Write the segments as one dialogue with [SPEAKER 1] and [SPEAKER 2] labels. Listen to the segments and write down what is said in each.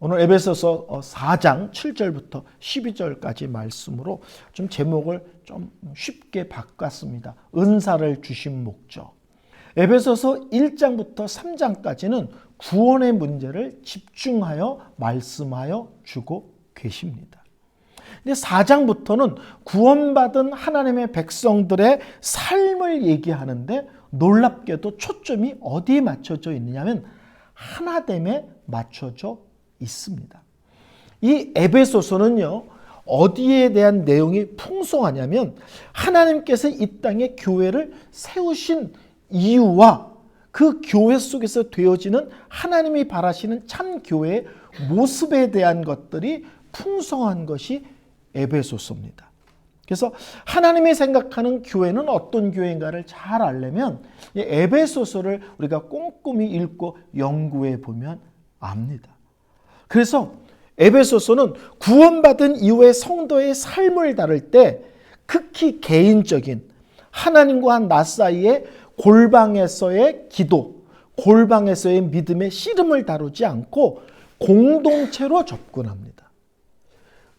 [SPEAKER 1] 오늘 에베소서 4장 7절부터 12절까지 말씀으로 좀 제목을 좀 쉽게 바꿨습니다. 은사를 주신 목적. 에베소서 1장부터 3장까지는 구원의 문제를 집중하여 말씀하여 주고 계십니다. 근데 4장부터는 구원받은 하나님의 백성들의 삶을 얘기하는데 놀랍게도 초점이 어디에 맞춰져 있느냐면 하나됨에 맞춰져 있습니다. 이 에베소서는요, 어디에 대한 내용이 풍성하냐면 하나님께서 이 땅에 교회를 세우신 이유와 그 교회 속에서 되어지는 하나님이 바라시는 참 교회의 모습에 대한 것들이 풍성한 것이 에베소서입니다. 그래서 하나님이 생각하는 교회는 어떤 교회인가를 잘 알려면 에베소서를 우리가 꼼꼼히 읽고 연구해 보면 압니다. 그래서 에베소서는 구원받은 이후의 성도의 삶을 다룰 때 극히 개인적인 하나님과 나 사이의 골방에서의 기도, 골방에서의 믿음의 씨름을 다루지 않고 공동체로 접근합니다.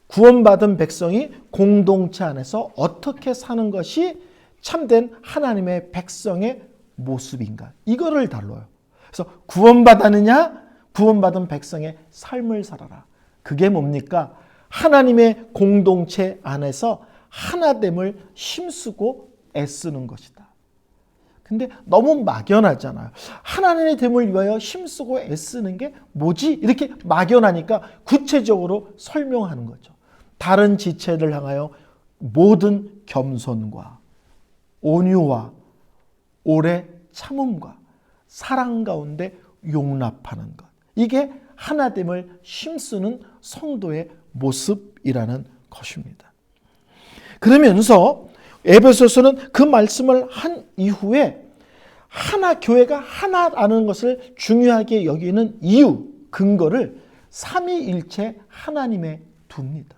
[SPEAKER 1] 구원받은 백성이 공동체 안에서 어떻게 사는 것이 참된 하나님의 백성의 모습인가, 이거를 다뤄요. 그래서 구원받았느냐? 구원받은 백성의 삶을 살아라. 그게 뭡니까? 하나님의 공동체 안에서 하나됨을 힘쓰고 애쓰는 것이다. 근데 너무 막연하잖아요. 하나님의 됨을 위하여 힘쓰고 애쓰는 게 뭐지? 이렇게 막연하니까 구체적으로 설명하는 거죠. 다른 지체를 향하여 모든 겸손과 온유와 오래 참음과 사랑 가운데 용납하는 것. 이게 하나됨을 힘쓰는 성도의 모습이라는 것입니다. 그러면서 에베소서는 그 말씀을 한 이후에 교회가 하나라는 것을 중요하게 여기는 이유, 근거를 삼위일체 하나님에 둡니다.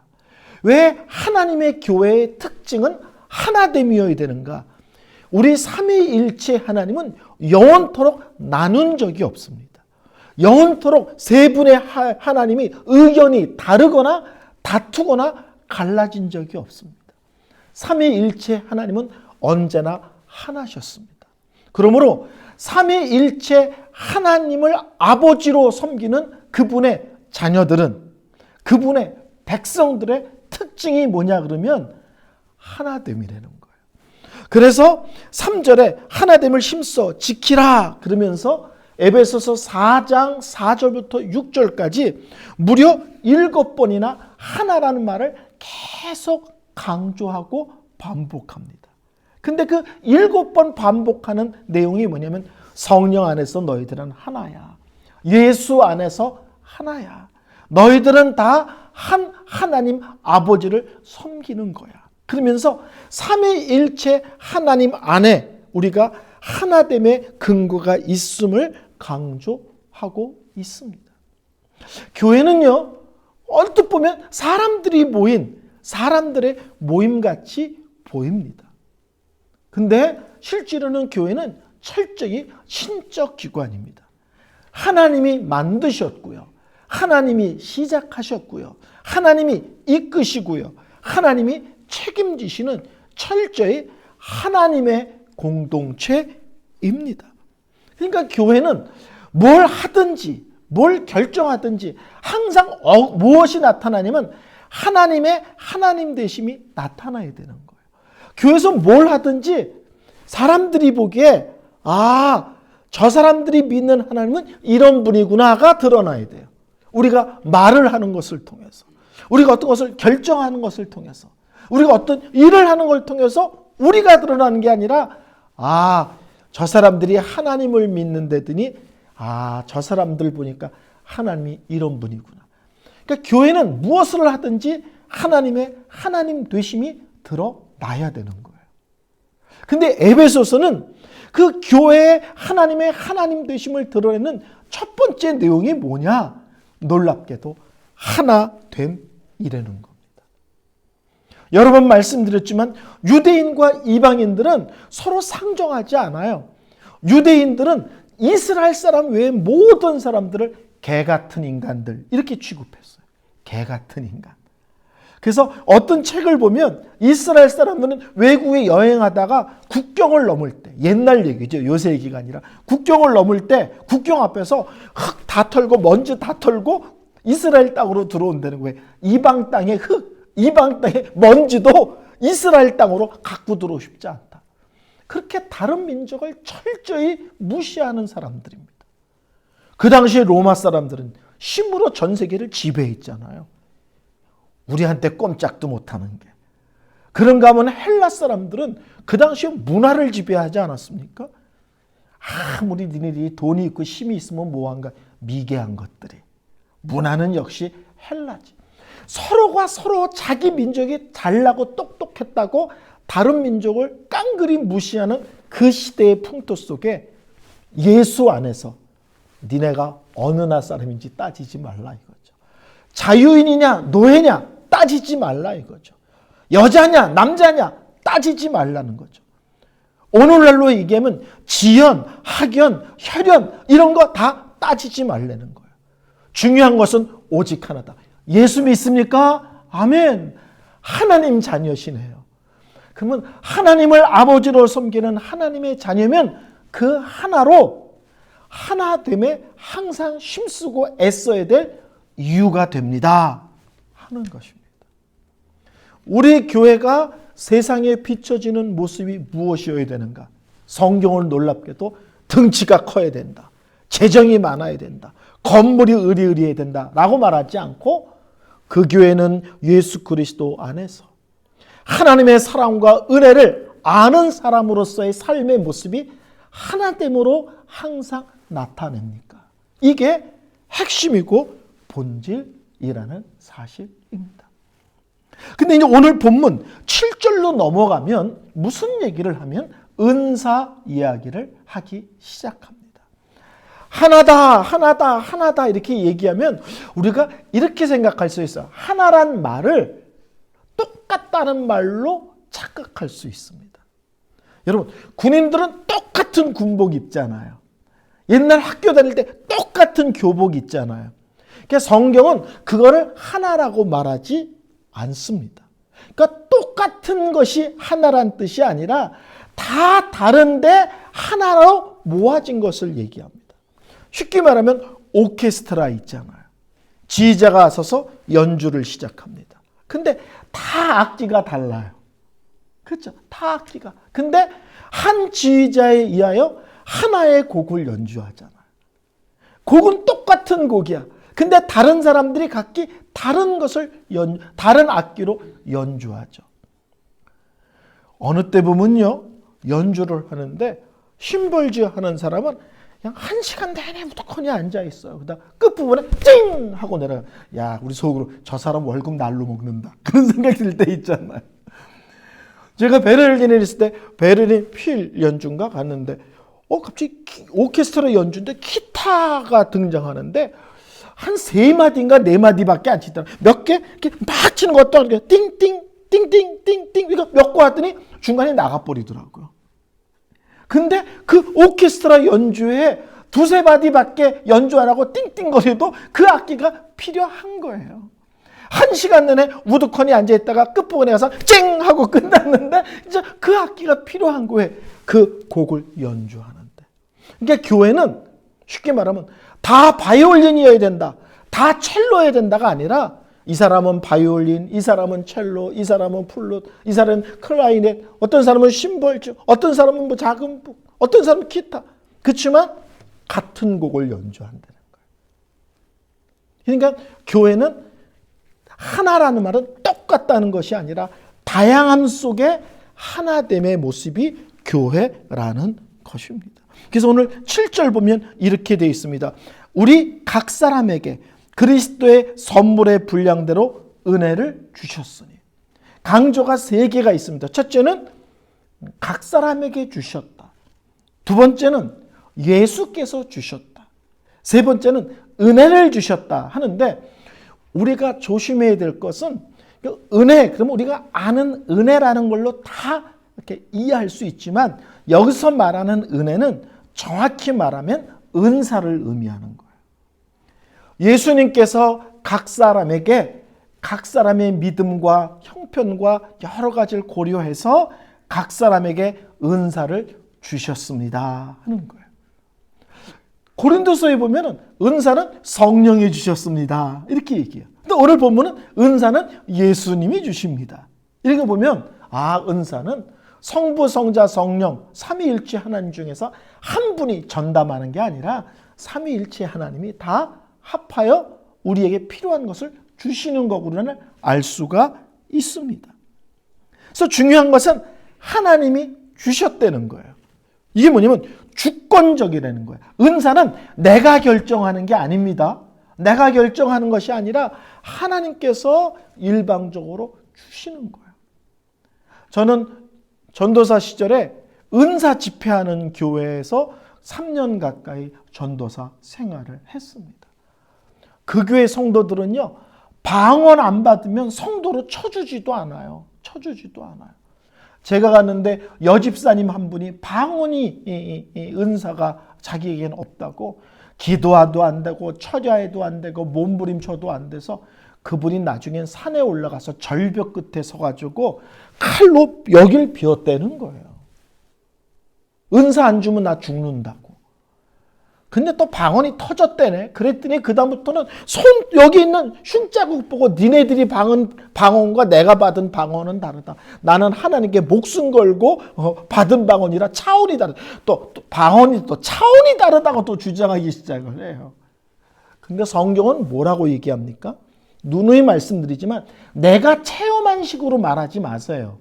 [SPEAKER 1] 왜 하나님의 교회의 특징은 하나됨이어야 되는가? 우리 삼위일체 하나님은 영원토록 나눈 적이 없습니다. 영원토록 세 분의 하나님이 의견이 다르거나 다투거나 갈라진 적이 없습니다. 삼위일체 하나님은 언제나 하나셨습니다. 그러므로 삼위일체 하나님을 아버지로 섬기는 그분의 자녀들은, 그분의 백성들의 특징이 뭐냐 그러면 하나됨이라는 거예요. 그래서 3절에 하나됨을 힘써 지키라 그러면서 에베소서 4장 4절부터 6절까지 무려 7번이나 하나라는 말을 계속 강조하고 반복합니다. 근데 그 7번 반복하는 내용이 뭐냐면 성령 안에서 너희들은 하나야. 예수 안에서 하나야. 너희들은 다 한 하나님 아버지를 섬기는 거야. 그러면서 삼위일체 하나님 안에 우리가 하나됨의 근거가 있음을 강조하고 있습니다. 교회는요, 얼핏 보면 사람들이 모인 사람들의 모임같이 보입니다. 근데 실제로는 교회는 철저히 신적 기관입니다. 하나님이 만드셨고요. 하나님이 시작하셨고요. 하나님이 이끄시고요. 하나님이 책임지시는 철저히 하나님의 공동체입니다. 그러니까 교회는 뭘 하든지 뭘 결정하든지 항상 무엇이 나타나냐면 하나님의 하나님 되심이 나타나야 되는 거예요. 교회에서 뭘 하든지 사람들이 보기에 저 사람들이 믿는 하나님은 이런 분이구나가 드러나야 돼요. 우리가 말을 하는 것을 통해서, 우리가 어떤 것을 결정하는 것을 통해서, 우리가 어떤 일을 하는 걸 통해서 우리가 드러나는 게 아니라 저 사람들이 하나님을 믿는다더니 저 사람들 보니까 하나님이 이런 분이구나. 그러니까 교회는 무엇을 하든지 하나님의 하나님 되심이 드러나야 되는 거예요. 근데 에베소서는 그 교회의 하나님의 하나님 되심을 드러내는 첫 번째 내용이 뭐냐? 놀랍게도 하나됨이라는 겁니다. 여러 번 말씀드렸지만 유대인과 이방인들은 서로 상종하지 않아요. 유대인들은 이스라엘 사람 외에 모든 사람들을 개 같은 인간들 이렇게 취급했어요. 개 같은 인간. 그래서 어떤 책을 보면 이스라엘 사람들은 외국에 여행하다가 국경을 넘을 때, 옛날 얘기죠. 요새 얘기가 아니라 국경을 넘을 때 국경 앞에서 흙 다 털고 먼지 다 털고 이스라엘 땅으로 들어온다는 거예요. 이방 땅의 흙, 이방 땅의 먼지도 이스라엘 땅으로 갖고 들어오고 싶지 않다. 그렇게 다른 민족을 철저히 무시하는 사람들입니다. 그 당시에 로마 사람들은 힘으로 전 세계를 지배했잖아요. 우리한테 꼼짝도 못하는 게. 그런가 하면 헬라 사람들은 그 당시에 문화를 지배하지 않았습니까? 아무리 니네들이 돈이 있고 힘이 있으면 뭐한가 미개한 것들이. 문화는 역시 헬라지. 서로가 서로 자기 민족이 잘나고 똑똑했다고 다른 민족을 깡그리 무시하는 그 시대의 풍토 속에 예수 안에서 니네가 어느 나라 사람인지 따지지 말라 이거죠. 자유인이냐 노예냐 따지지 말라 이거죠. 여자냐 남자냐 따지지 말라는 거죠. 오늘날로 얘기하면 지연, 학연, 혈연 이런 거 다 따지지 말라는 거예요. 중요한 것은 오직 하나다. 예수 믿습니까? 아멘. 하나님 자녀시네요. 그러면 하나님을 아버지로 섬기는 하나님의 자녀면 그 하나로 하나됨에 항상 힘쓰고 애써야 될 이유가 됩니다 하는 것입니다. 우리 교회가 세상에 비춰지는 모습이 무엇이어야 되는가? 성경을 놀랍게도 등치가 커야 된다. 재정이 많아야 된다. 건물이 으리으리해야 된다 라고 말하지 않고 그 교회는 예수 그리스도 안에서 하나님의 사랑과 은혜를 아는 사람으로서의 삶의 모습이 하나됨으로 항상 나타냅니까? 이게 핵심이고 본질이라는 사실입니다. 근데 이제 오늘 본문 7절로 넘어가면 무슨 얘기를 하면 은사 이야기를 하기 시작합니다. 하나다, 하나다, 하나다 이렇게 얘기하면 우리가 이렇게 생각할 수 있어요. 하나란 말을 똑같다는 말로 착각할 수 있습니다. 여러분, 군인들은 똑같은 군복 입잖아요. 옛날 학교 다닐 때 똑같은 교복 입잖아요. 그러니까 성경은 그거를 하나라고 말하지 않습니다. 그러니까 똑같은 것이 하나란 뜻이 아니라 다 다른데 하나로 모아진 것을 얘기합니다. 쉽게 말하면 오케스트라 있잖아요. 지휘자가 서서 연주를 시작합니다. 근데 다 악기가 달라요. 그렇죠? 다 악기가. 근데 한 지휘자에 의하여 하나의 곡을 연주하잖아요. 곡은 똑같은 곡이야. 근데 다른 사람들이 각기 다른 것을 다른 악기로 연주하죠. 어느 때 보면요, 연주를 하는데 심벌지 하는 사람은 그냥 1시간 내내 무조건이 앉아 있어요. 그다음 끝부분에 찡 하고 내려가. 야, 우리 속으로 저 사람 월급 날로 먹는다. 그런 생각이 들 때 있잖아요. 제가 베를린에 있을 때 베를린 필 연주인가 갔는데 갑자기 오케스트라 연주인데 기타가 등장하는데 한 3마디인가 4마디밖에 안 치더라. 몇 개 이렇게 막 치는 것도 아니고 띵띵 띵띵 띵띵 이거 몇 거 하더니 중간에 나가버리더라고요. 근데 그 오케스트라 연주에 2-3마디밖에 연주 안 하고 띵띵거려도 그 악기가 필요한 거예요. 1시간 내내 우두커니 앉아있다가 끝부분에 가서 쨍 하고 끝났는데 이제 그 악기가 필요한 거예요. 그 곡을 연주하는데. 그러니까 교회는 쉽게 말하면 다 바이올린이어야 된다. 다 첼로여야 된다가 아니라 이 사람은 바이올린, 이 사람은 첼로, 이 사람은 플룻, 이 사람은 클라리넷, 어떤 사람은 심벌주, 어떤 사람은 뭐 작은 북, 어떤 사람은 기타. 그렇지만 같은 곡을 연주한다는 거예요. 그러니까 교회는 하나라는 말은 똑같다는 것이 아니라 다양함 속에 하나됨의 모습이 교회라는 것입니다. 그래서 오늘 7절 보면 이렇게 되어 있습니다. 우리 각 사람에게 그리스도의 선물의 분량대로 은혜를 주셨으니. 강조가 3개가 있습니다. 첫째는 각 사람에게 주셨다. 두 번째는 예수께서 주셨다. 세 번째는 은혜를 주셨다 하는데 우리가 조심해야 될 것은 은혜, 그러면 우리가 아는 은혜라는 걸로 다 이렇게 이해할 수 있지만 여기서 말하는 은혜는 정확히 말하면 은사를 의미하는 거예요. 예수님께서 각 사람에게 각 사람의 믿음과 형편과 여러 가지를 고려해서 각 사람에게 은사를 주셨습니다 하는 거예요. 고린도서에 보면은 은사는 성령이 주셨습니다 이렇게 얘기해요. 근데 오늘 본문은 은사는 예수님이 주십니다. 이렇게 보면 은사는 성부, 성자, 성령 삼위일체 하나님 중에서 한 분이 전담하는 게 아니라 삼위일체 하나님이 다 합하여 우리에게 필요한 것을 주시는 거구나를 알 수가 있습니다. 그래서 중요한 것은 하나님이 주셨다는 거예요. 이게 뭐냐면 주권적이라는 거예요. 은사는 내가 결정하는 게 아닙니다. 내가 결정하는 것이 아니라 하나님께서 일방적으로 주시는 거예요. 저는 전도사 시절에 은사 집회하는 교회에서 3년 가까이 전도사 생활을 했습니다. 그 교회 성도들은요, 방언 안 받으면 성도로 쳐주지도 않아요. 제가 갔는데 여집사님 한 분이 방언이 은사가 자기에게는 없다고 기도해도 안 되고 처자해도 안 되고 몸부림쳐도 안 돼서 그분이 나중엔 산에 올라가서 절벽 끝에 서가지고 칼로 여길 비웠다는 거예요. 은사 안 주면 나 죽는다고. 근데 또 방언이 터졌대네. 그랬더니 그다음부터는 여기 있는 흉자국 보고 니네들이 방언과 내가 받은 방언은 다르다. 나는 하나님께 목숨 걸고 받은 방언이라 차원이 다르다. 또 방언이 또 차원이 다르다고 또 주장하기 시작을 해요. 근데 성경은 뭐라고 얘기합니까? 누누이 말씀드리지만 내가 체험한 식으로 말하지 마세요.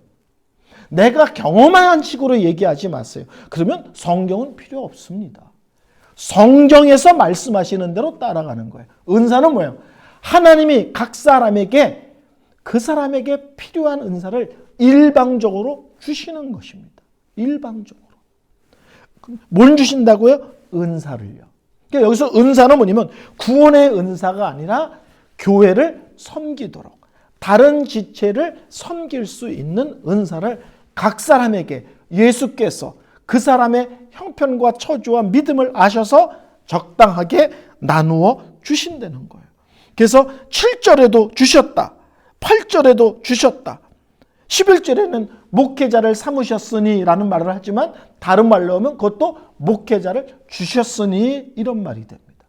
[SPEAKER 1] 내가 경험한 식으로 얘기하지 마세요. 그러면 성경은 필요 없습니다. 성경에서 말씀하시는 대로 따라가는 거예요. 은사는 뭐예요? 하나님이 각 사람에게 그 사람에게 필요한 은사를 일방적으로 주시는 것입니다. 일방적으로. 뭘 주신다고요? 은사를요. 그러니까 여기서 은사는 뭐냐면 구원의 은사가 아니라 교회를 섬기도록 다른 지체를 섬길 수 있는 은사를 각 사람에게 예수께서 그 사람의 형편과 처주와 믿음을 아셔서 적당하게 나누어 주신다는 거예요. 그래서 7절에도 주셨다. 8절에도 주셨다. 11절에는 목회자를 삼으셨으니 라는 말을 하지만 다른 말로 하면 그것도 목회자를 주셨으니 이런 말이 됩니다.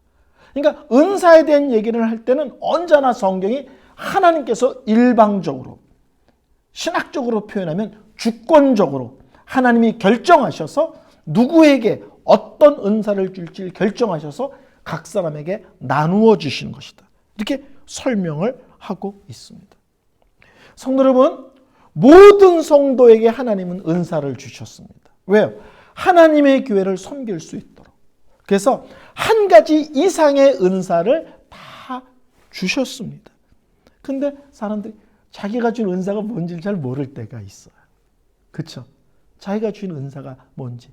[SPEAKER 1] 그러니까 은사에 대한 얘기를 할 때는 언제나 성경이 하나님께서 일방적으로 신학적으로 표현하면 주권적으로 하나님이 결정하셔서 누구에게 어떤 은사를 줄지 결정하셔서 각 사람에게 나누어 주시는 것이다. 이렇게 설명을 하고 있습니다. 성도 여러분, 모든 성도에게 하나님은 은사를 주셨습니다. 왜요? 하나님의 교회를 섬길 수 있도록. 그래서 한 가지 이상의 은사를 다 주셨습니다. 근데 사람들이 자기가 준 은사가 뭔지 잘 모를 때가 있어요. 그렇죠? 자기가 준 은사가 뭔지.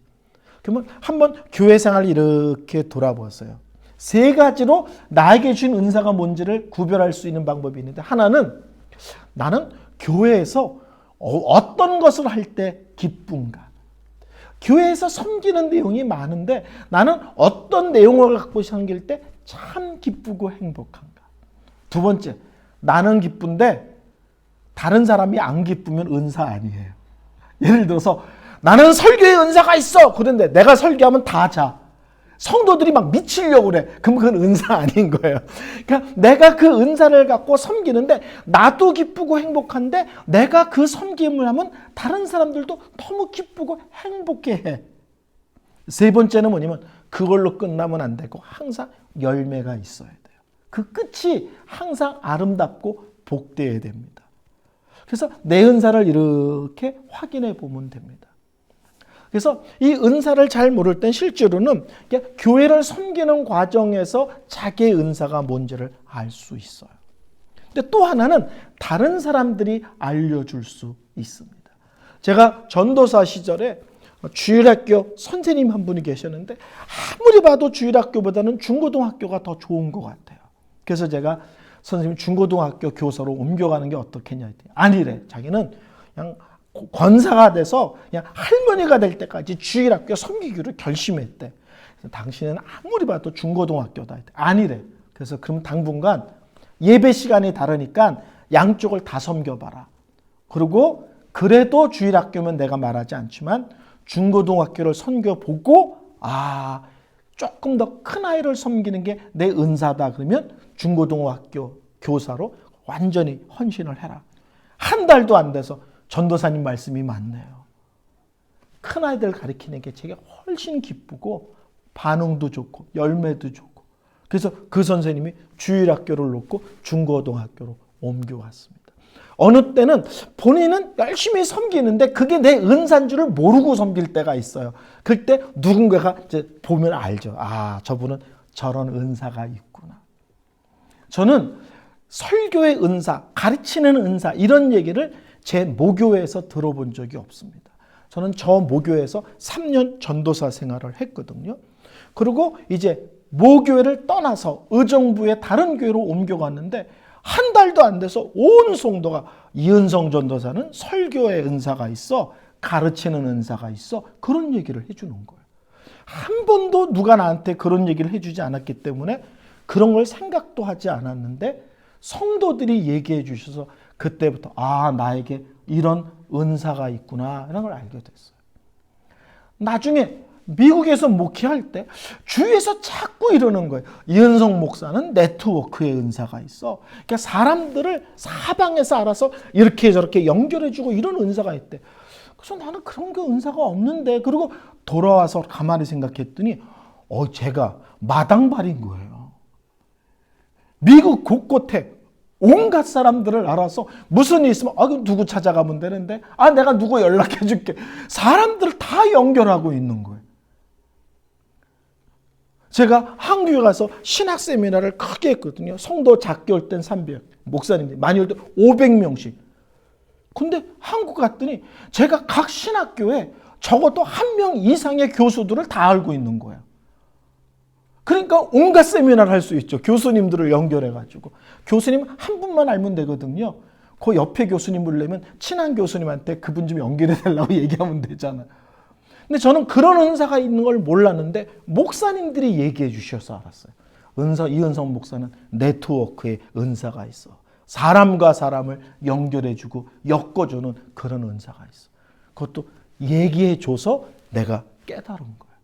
[SPEAKER 1] 그러면 한번 교회 생활을 이렇게 돌아보세요. 세 가지로 나에게 준 은사가 뭔지를 구별할 수 있는 방법이 있는데, 하나는 나는 교회에서 어떤 것을 할 때 기쁜가. 교회에서 섬기는 내용이 많은데 나는 어떤 내용을 갖고 섬길 때 참 기쁘고 행복한가. 두 번째, 나는 기쁜데 다른 사람이 안 기쁘면 은사 아니에요. 예를 들어서 나는 설교에 은사가 있어. 그런데 내가 설교하면 다 자. 성도들이 막 미치려고 그래. 그럼 그건 은사 아닌 거예요. 그러니까 내가 그 은사를 갖고 섬기는데 나도 기쁘고 행복한데 내가 그 섬김을 하면 다른 사람들도 너무 기쁘고 행복해해. 세 번째는 뭐냐면 그걸로 끝나면 안 되고 항상 열매가 있어야 돼요. 그 끝이 항상 아름답고 복되어야 됩니다. 그래서 내 은사를 이렇게 확인해 보면 됩니다. 그래서 이 은사를 잘 모를 땐 실제로는 교회를 섬기는 과정에서 자기의 은사가 뭔지를 알 수 있어요. 근데 또 하나는 다른 사람들이 알려줄 수 있습니다. 제가 전도사 시절에 주일학교 선생님 한 분이 계셨는데 아무리 봐도 주일학교보다는 중고등학교가 더 좋은 것 같아요. 그래서 제가 선생님 중고등학교 교사로 옮겨가는 게 어떻겠냐 했더니 아니래. 자기는 그냥 권사가 돼서 그냥 할머니가 될 때까지 주일학교 섬기기로 결심했대. 당신은 아무리 봐도 중고등학교다. 아니래. 그래서 그럼 당분간 예배 시간이 다르니까 양쪽을 다 섬겨봐라. 그리고 그래도 주일학교면 내가 말하지 않지만 중고등학교를 섬겨보고 조금 더 큰 아이를 섬기는 게 내 은사다. 그러면 중고등학교 교사로 완전히 헌신을 해라. 한 달도 안 돼서 전도사님 말씀이 맞네요. 큰 아이들 가르치는 게 제게 훨씬 기쁘고 반응도 좋고 열매도 좋고 그래서 그 선생님이 주일학교를 놓고 중고등학교로 옮겨왔습니다. 어느 때는 본인은 열심히 섬기는데 그게 내 은사인 줄을 모르고 섬길 때가 있어요. 그때 누군가가 이제 보면 알죠. 저분은 저런 은사가 있구나. 저는 설교의 은사, 가르치는 은사 이런 얘기를 제 모교에서 들어본 적이 없습니다. 저는 저 모교에서 3년 전도사 생활을 했거든요. 그리고 이제 모교회를 떠나서 의정부의 다른 교회로 옮겨갔는데 한 달도 안 돼서 온 성도가 이은성 전도사는 설교의 은사가 있어, 가르치는 은사가 있어, 그런 얘기를 해주는 거예요. 한 번도 누가 나한테 그런 얘기를 해주지 않았기 때문에 그런 걸 생각도 하지 않았는데 성도들이 얘기해 주셔서 그때부터 나에게 이런 은사가 있구나 이런 걸 알게 됐어요. 나중에 미국에서 목회할 때 주위에서 자꾸 이러는 거예요. 이은성 목사는 네트워크의 은사가 있어. 그러니까 사람들을 사방에서 알아서 이렇게 저렇게 연결해주고 이런 은사가 있대. 그래서 나는 그런 게 은사가 없는데 그리고 돌아와서 가만히 생각했더니 제가 마당발인 거예요. 미국 곳곳에 온갖 사람들을 알아서 무슨 일 있으면 누구 찾아가면 되는데 내가 누구 연락해 줄게. 사람들을 다 연결하고 있는 거예요. 제가 한국에 가서 신학 세미나를 크게 했거든요. 성도 작게 올 땐 300, 목사님들 많이 올 때 500명씩. 근데 한국 갔더니 제가 각 신학교에 적어도 1명 이상의 교수들을 다 알고 있는 거예요. 그러니까 온갖 세미나를 할 수 있죠. 교수님들을 연결해가지고. 교수님 한 분만 알면 되거든요. 그 옆에 교수님 부르려면 친한 교수님한테 그분 좀 연결해달라고 얘기하면 되잖아요. 근데 저는 그런 은사가 있는 걸 몰랐는데 목사님들이 얘기해 주셔서 알았어요. 이은성 목사는 네트워크에 은사가 있어. 사람과 사람을 연결해주고 엮어주는 그런 은사가 있어. 그것도 얘기해 줘서 내가 깨달은 거예요.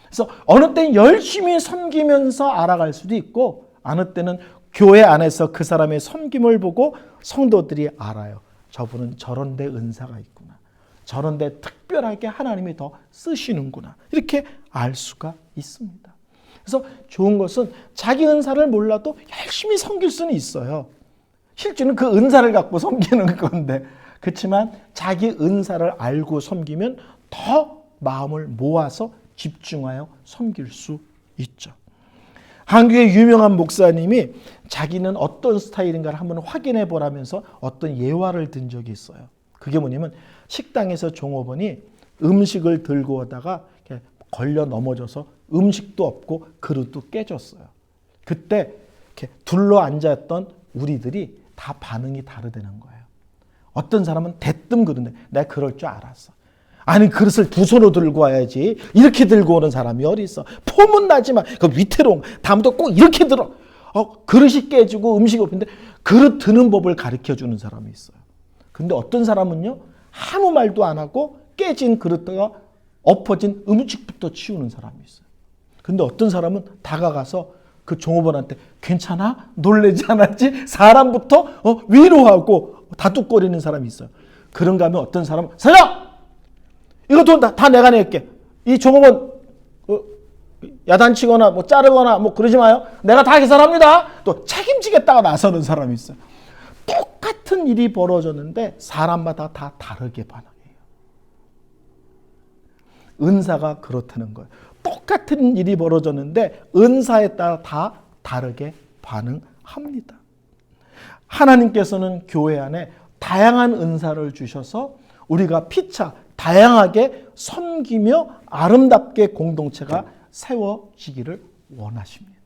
[SPEAKER 1] 그래서 어느 때는 열심히 섬기면서 알아갈 수도 있고 어느 때는 교회 안에서 그 사람의 섬김을 보고 성도들이 알아요. 저분은 저런 데 은사가 있구나. 저런 데 특별하게 하나님이 더 쓰시는구나. 이렇게 알 수가 있습니다. 그래서 좋은 것은 자기 은사를 몰라도 열심히 섬길 수는 있어요. 실제는 그 은사를 갖고 섬기는 건데 그렇지만 자기 은사를 알고 섬기면 더 마음을 모아서 집중하여 섬길 수 있죠. 한국의 유명한 목사님이 자기는 어떤 스타일인가를 한번 확인해 보라면서 어떤 예화를 든 적이 있어요. 그게 뭐냐면 식당에서 종업원이 음식을 들고 오다가 걸려 넘어져서 음식도 없고 그릇도 깨졌어요. 그때 이렇게 둘러 앉았던 우리들이 다 반응이 다르다는 거예요. 어떤 사람은 대뜸 그러는데 내가 그럴 줄 알았어. 아니 그릇을 두 손으로 들고 와야지. 이렇게 들고 오는 사람이 어디 있어. 폼은 나지만 그 위태로운 다음부터 꼭 이렇게 들어. 그릇이 깨지고 음식이 없는데 그릇 드는 법을 가르쳐주는 사람이 있어요. 근데 어떤 사람은요 아무 말도 안 하고 깨진 그릇과 엎어진 음식부터 치우는 사람이 있어요. 근데 어떤 사람은 다가가서 그 종업원한테 괜찮아? 놀라지 않았지? 사람부터 위로하고 다투거리는 사람이 있어요. 그런가 하면 어떤 사람은 사장! 이거 돈 다 내가 낼게. 이 종업원 야단치거나 뭐 자르거나 뭐 그러지 마요. 내가 다 계산합니다. 또 책임지겠다가 나서는 사람이 있어요. 똑같은 일이 벌어졌는데 사람마다 다 다르게 반응해요. 은사가 그렇다는 거예요. 똑같은 일이 벌어졌는데 은사에 따라 다 다르게 반응합니다. 하나님께서는 교회 안에 다양한 은사를 주셔서 우리가 피차 다양하게 섬기며 아름답게 공동체가 세워지기를 원하십니다.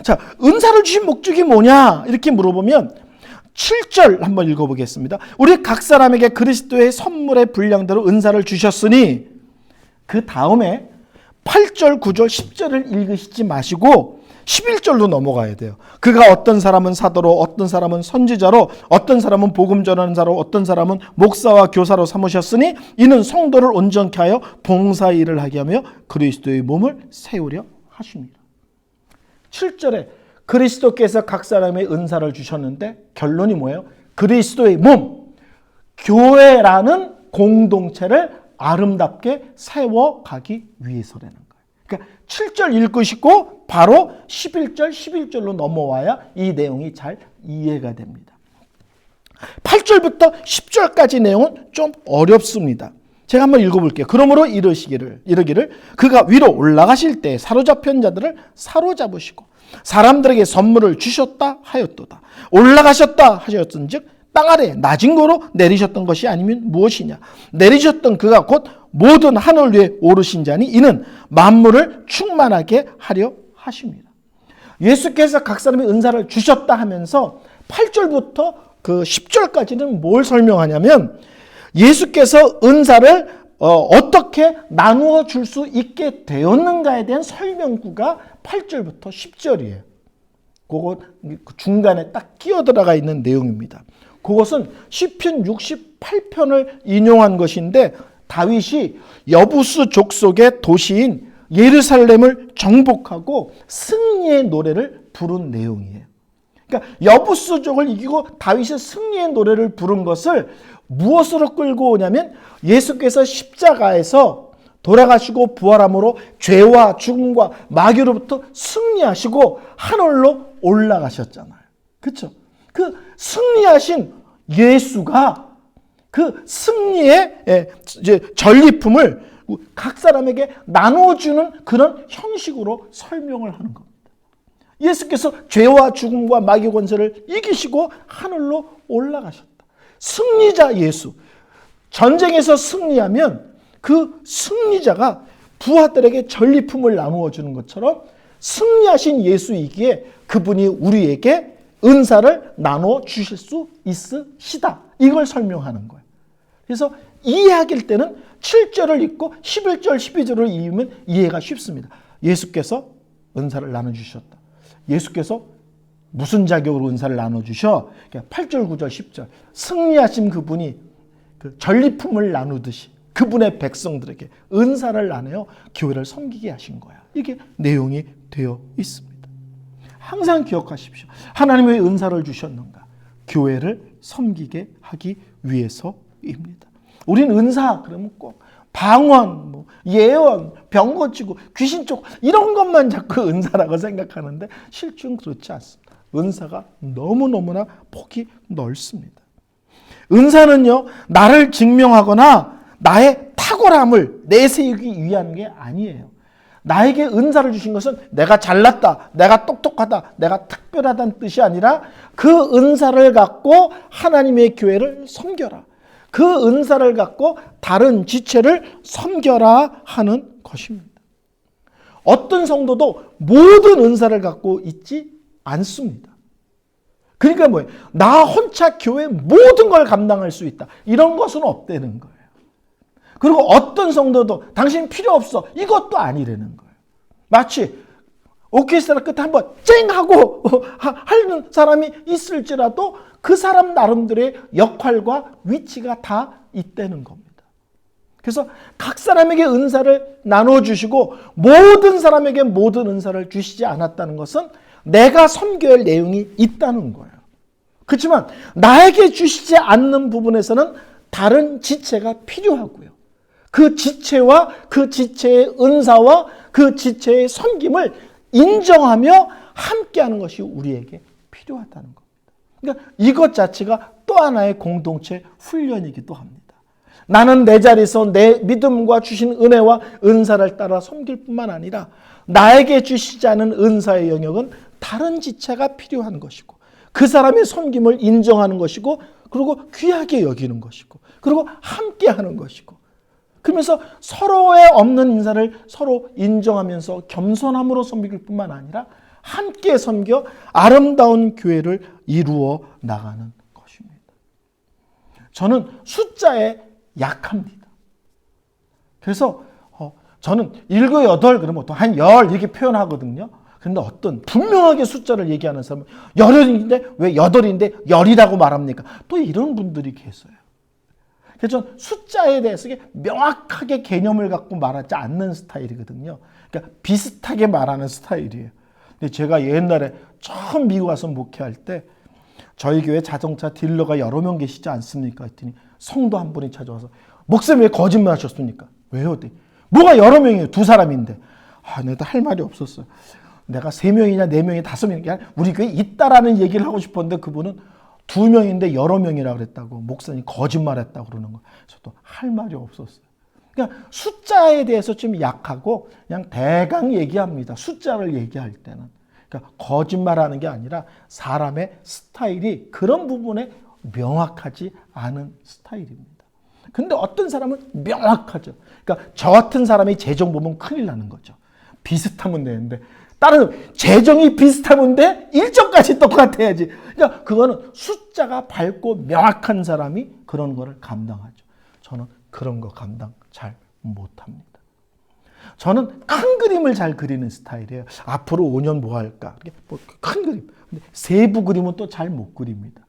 [SPEAKER 1] 자, 은사를 주신 목적이 뭐냐? 이렇게 물어보면 7절 한번 읽어보겠습니다. 우리 각 사람에게 그리스도의 선물의 분량대로 은사를 주셨으니 그 다음에 8절, 9절, 10절을 읽으시지 마시고 11절로 넘어가야 돼요. 그가 어떤 사람은 사도로, 어떤 사람은 선지자로, 어떤 사람은 복음 전하는 자로, 어떤 사람은 목사와 교사로 삼으셨으니 이는 성도를 온전케 하여 봉사일을 하게 하며 그리스도의 몸을 세우려 하십니다. 7절에 그리스도께서 각 사람의 은사를 주셨는데 결론이 뭐예요? 그리스도의 몸, 교회라는 공동체를 아름답게 세워가기 위해서라는 거예요. 그러니까 7절 읽으시고 바로 11절, 11절로 넘어와야 이 내용이 잘 이해가 됩니다. 8절부터 10절까지 내용은 좀 어렵습니다. 제가 한번 읽어볼게요. 그러므로 이르기를 그가 위로 올라가실 때 사로잡힌 자들을 사로잡으시고 사람들에게 선물을 주셨다 하였도다. 올라가셨다 하셨은즉 땅 아래 낮은 거로 내리셨던 것이 아니면 무엇이냐. 내리셨던 그가 곧 모든 하늘 위에 오르신 자니 이는 만물을 충만하게 하려 하십니다. 예수께서 각 사람의 은사를 주셨다 하면서 8절부터 그 10절까지는 뭘 설명하냐면 예수께서 은사를 어떻게 나누어 줄 수 있게 되었는가에 대한 설명구가 8절부터 10절이에요. 그거 중간에 딱 끼어들어가 있는 내용입니다. 그것은 시편 68편을 인용한 것인데 다윗이 여부스 족속의 도시인 예루살렘을 정복하고 승리의 노래를 부른 내용이에요. 그러니까 여부스족을 이기고 다윗의 승리의 노래를 부른 것을 무엇으로 끌고 오냐면 예수께서 십자가에서 돌아가시고 부활함으로 죄와 죽음과 마귀로부터 승리하시고 하늘로 올라가셨잖아요. 그렇죠? 그 승리하신 예수가 그 승리의 이제 전리품을 각 사람에게 나눠주는 그런 형식으로 설명을 하는 겁니다. 예수께서 죄와 죽음과 마귀 권세를 이기시고 하늘로 올라가셨다. 승리자 예수. 전쟁에서 승리하면 그 승리자가 부하들에게 전리품을 나누어 주는 것처럼 승리하신 예수이기에 그분이 우리에게 은사를 나누어 주실 수 있으시다. 이걸 설명하는 거예요. 그래서 이해하길 때는 7절을 읽고 11절, 12절을 읽으면 이해가 쉽습니다. 예수께서 은사를 나눠주셨다. 예수께서 무슨 자격으로 은사를 나눠주셔? 8절, 9절, 10절. 승리하신 그분이 그 전리품을 나누듯이 그분의 백성들에게 은사를 나누어 교회를 섬기게 하신 거야. 이게 내용이 되어 있습니다. 항상 기억하십시오. 하나님 왜 은사를 주셨는가? 교회를 섬기게 하기 위해서입니다. 우린 은사 그러면 꼭 방언, 예언, 병 고치고 귀신 쫓고 이런 것만 자꾸 은사라고 생각하는데 실제는 그렇지 않습니다. 은사가 너무너무나 폭이 넓습니다. 은사는요, 나를 증명하거나 나의 탁월함을 내세우기 위한 게 아니에요. 나에게 은사를 주신 것은 내가 잘났다, 내가 똑똑하다, 내가 특별하다는 뜻이 아니라 그 은사를 갖고 하나님의 교회를 섬겨라. 그 은사를 갖고 다른 지체를 섬겨라 하는 것입니다. 어떤 성도도 모든 은사를 갖고 있지 않습니다. 그러니까 뭐예요? 나 혼자 교회 모든 걸 감당할 수 있다. 이런 것은 없다는 거예요. 그리고 어떤 성도도 당신 필요 없어. 이것도 아니라는 거예요. 마치 오케스트라 끝에 한번 쨍 하고 하는 사람이 있을지라도 그 사람 나름대로의 역할과 위치가 다 있다는 겁니다. 그래서 각 사람에게 은사를 나눠주시고 모든 사람에게 모든 은사를 주시지 않았다는 것은 내가 섬겨야 할 내용이 있다는 거예요. 그렇지만 나에게 주시지 않는 부분에서는 다른 지체가 필요하고요. 그 지체와 그 지체의 은사와 그 지체의 섬김을 인정하며 함께하는 것이 우리에게 필요하다는 겁니다. 그러니까 이것 자체가 또 하나의 공동체 훈련이기도 합니다. 나는 내 자리에서 내 믿음과 주신 은혜와 은사를 따라 섬길 뿐만 아니라 나에게 주시지 않은 은사의 영역은 다른 지체가 필요한 것이고 그 사람의 섬김을 인정하는 것이고 그리고 귀하게 여기는 것이고 그리고 함께하는 것이고 그러면서 서로의 없는 인사를 서로 인정하면서 겸손함으로 섬길 뿐만 아니라 함께 섬겨 아름다운 교회를 이루어 나가는 것입니다. 저는 숫자에 약합니다. 그래서 저는 7, 8 그러면 또 한 10 이렇게 표현하거든요. 그런데 어떤 분명하게 숫자를 얘기하는 사람은 열인데 왜 여덟인데 열이라고 말합니까? 또 이런 분들이 계세요. 그래서 저는 숫자에 대해서 명확하게 개념을 갖고 말하지 않는 스타일이거든요. 그러니까 비슷하게 말하는 스타일이에요. 근데 제가 옛날에 처음 미국 와서 목회할 때 저희 교회 자동차 딜러가 여러 명 계시지 않습니까? 했더니 성도 한 분이 찾아와서 목사님 왜 거짓말 하셨습니까? 왜요? 뭐가 여러 명이에요? 두 사람인데. 내가 할 말이 없었어요. 내가 3명이냐 4명이냐 5명이냐 우리 교회에 있다라는 얘기를 하고 싶었는데 그분은 2명인데 여러 명이라 그랬다고 목사님 거짓말했다고 그러는 거예요. 저도 할 말이 없었어요. 그러니까 숫자에 대해서 좀 약하고 그냥 대강 얘기합니다. 숫자를 얘기할 때는. 그러니까 거짓말하는 게 아니라 사람의 스타일이 그런 부분에 명확하지 않은 스타일입니다. 근데 어떤 사람은 명확하죠. 그러니까 저 같은 사람이 재정 보면 큰일 나는 거죠. 비슷하면 되는데 다른 재정이 비슷하면 돼? 일정까지 똑같아야지. 그러니까 그거는 숫자가 밝고 명확한 사람이 그런 거를 감당하죠. 저는 그런 거 감당 잘 못합니다. 저는 큰 그림을 잘 그리는 스타일이에요. 앞으로 5년 뭐 할까? 큰 그림. 근데 세부 그림은 또 잘 못 그립니다.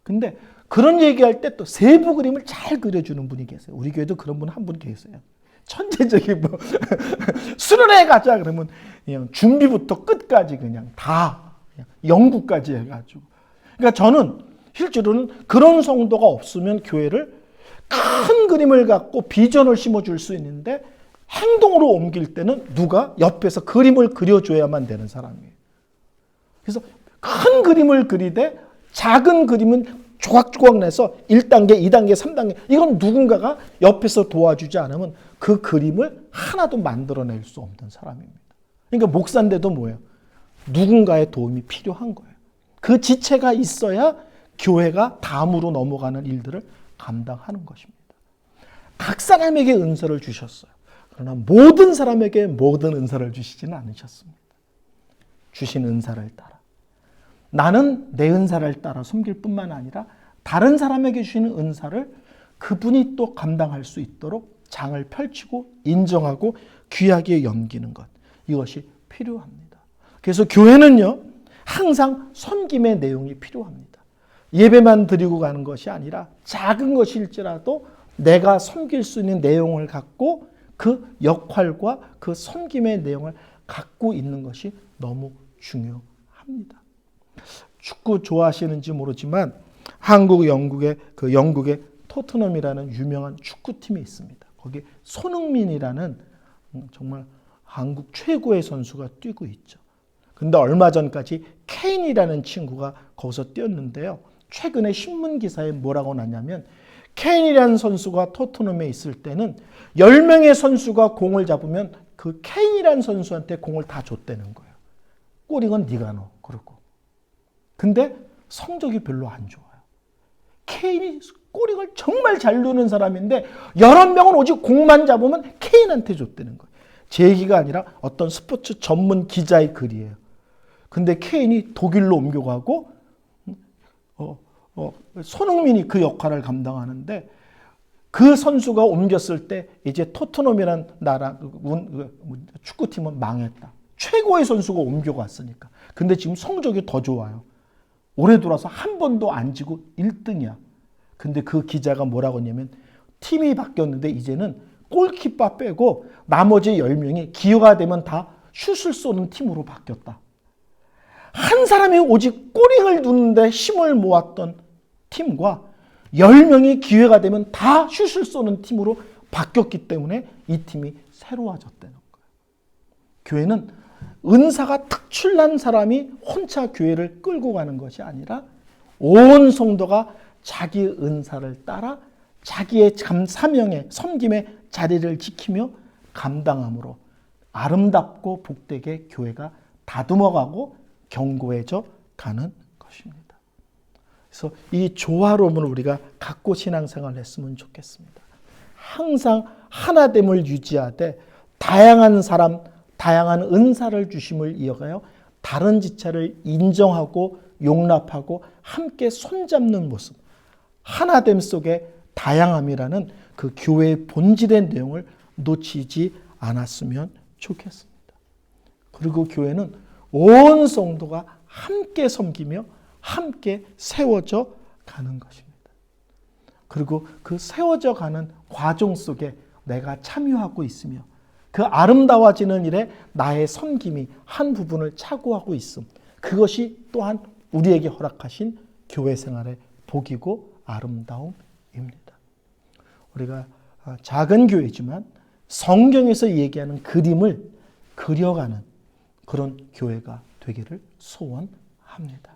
[SPEAKER 1] 근데 그런 얘기할 때 또 세부 그림을 잘 그려주는 분이 계세요. 우리 교회도 그런 분 한 분 계세요. 천재적인 수련회 가자 그러면 그냥 준비부터 끝까지 그냥 다 연구까지 해가지고. 그러니까 저는 실제로는 그런 성도가 없으면 교회를 큰 그림을 갖고 비전을 심어줄 수 있는데 행동으로 옮길 때는 누가 옆에서 그림을 그려줘야만 되는 사람이에요. 그래서 큰 그림을 그리되 작은 그림은 조각조각 내서 1단계, 2단계, 3단계 이건 누군가가 옆에서 도와주지 않으면 그 그림을 하나도 만들어낼 수 없는 사람입니다. 그러니까 목사인데도 뭐예요? 누군가의 도움이 필요한 거예요. 그 지체가 있어야 교회가 다음으로 넘어가는 일들을 감당하는 것입니다. 각 사람에게 은사를 주셨어요. 그러나 모든 사람에게 모든 은사를 주시지는 않으셨습니다. 주신 은사를 따라. 나는 내 은사를 따라 섬길 뿐만 아니라 다른 사람에게 주시는 은사를 그분이 또 감당할 수 있도록 장을 펼치고 인정하고 귀하게 여기는 것. 이것이 필요합니다. 그래서 교회는요, 항상 섬김의 내용이 필요합니다. 예배만 드리고 가는 것이 아니라 작은 것일지라도 내가 섬길 수 있는 내용을 갖고 그 역할과 그 섬김의 내용을 갖고 있는 것이 너무 중요합니다. 축구 좋아하시는지 모르지만 한국, 영국의 토트넘이라는 유명한 축구팀이 있습니다. 거기 손흥민이라는 정말 한국 최고의 선수가 뛰고 있죠. 근데 얼마 전까지 케인이라는 친구가 거기서 뛰었는데요. 최근에 신문 기사에 뭐라고 났냐면 케인이라는 선수가 토트넘에 있을 때는 10명의 선수가 공을 잡으면 그 케인이라는 선수한테 공을 다 줬다는 거예요. 골이건 네가 넣어. 그러고. 근데 성적이 별로 안 좋아요. 케인이 골을 정말 잘 넣는 사람인데 11명은 오직 공만 잡으면 케인한테 줬다는 거예요. 제 얘기가 아니라 어떤 스포츠 전문 기자의 글이에요. 근데 케인이 독일로 옮겨가고 손흥민이 그 역할을 감당하는데 그 선수가 옮겼을 때 이제 토트넘이라는 나라 축구팀은 망했다. 최고의 선수가 옮겨갔으니까. 근데 지금 성적이 더 좋아요. 올해 들어와서 한 번도 안 지고 1등이야. 근데 그 기자가 뭐라고 했냐면 팀이 바뀌었는데 이제는 골키퍼 빼고 나머지 10명이 기회가 되면 다 슛을 쏘는 팀으로 바뀌었다. 한 사람이 오직 꼬링을 누는데 힘을 모았던 팀과 10명이 기회가 되면 다 슛을 쏘는 팀으로 바뀌었기 때문에 이 팀이 새로워졌다는 거예요. 교회는 은사가 특출난 사람이 혼자 교회를 끌고 가는 것이 아니라 온 성도가 자기 은사를 따라 자기의 사명의 섬김의 자리를 지키며 감당함으로 아름답고 복되게 교회가 다듬어가고 견고해져 가는 것입니다. 그래서 이 조화로움을 우리가 갖고 신앙생활을 했으면 좋겠습니다. 항상 하나됨을 유지하되 다양한 사람, 다양한 은사를 주심을 이어가요. 다른 지체를 인정하고 용납하고 함께 손잡는 모습. 하나됨 속에 다양함이라는 그 교회의 본질의 내용을 놓치지 않았으면 좋겠습니다. 그리고 교회는 온 성도가 함께 섬기며 함께 세워져 가는 것입니다. 그리고 그 세워져 가는 과정 속에 내가 참여하고 있으며 그 아름다워지는 일에 나의 섬김이 한 부분을 차고하고 있음. 그것이 또한 우리에게 허락하신 교회 생활의 복이고 아름다움입니다. 우리가 작은 교회지만 성경에서 얘기하는 그림을 그려가는 그런 교회가 되기를 소원합니다.